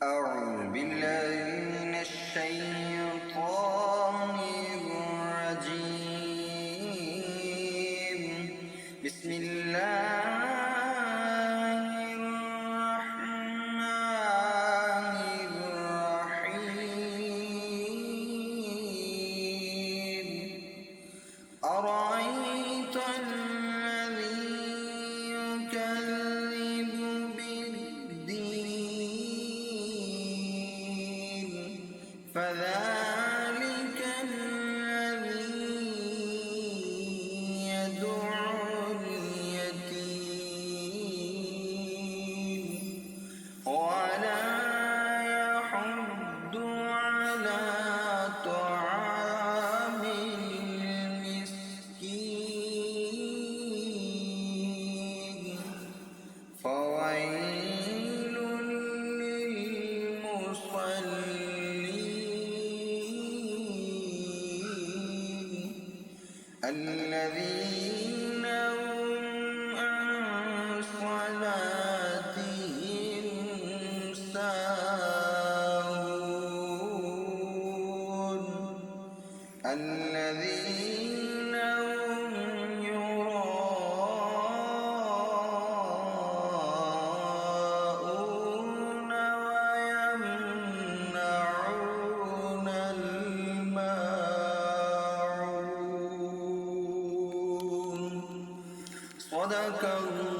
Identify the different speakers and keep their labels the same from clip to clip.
Speaker 1: أعوذ بالله من الشيطان الرجيم. بسم الله الرحمن الرحيم. أرأيت الذي يكذب بالدين فذلك الذي يدعو اليتيم ولا يحض على طعام المسكين فويل للمصلين الذين هم عن صلاتهم ساهون الذين هم يراءون ويمنعون الماعون. صدق الله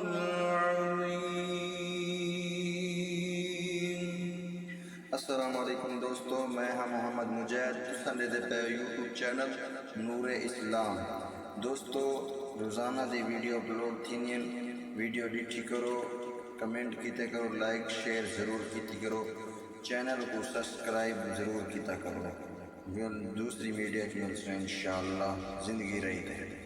Speaker 1: العظيم. अस्सलामु अलैकुम दोस्तों, मैं हाँ मोहम्मद मुजैद तुसां दे पे यूट्यूब चैनल नूर इस्लाम। दोस्तों, रोज़ाना दी वीडियो अपलोड थींदियूं आहिनि। वीडियो ॾिठी करो, कमेंट कीते करो, लाइक शेयर ज़रूर कीती करो, चैनल को सब्सक्राइब ज़रूर कीता करो। दूसरी वीडियो में इंशाअल्लाह ज़िंदगी रही है।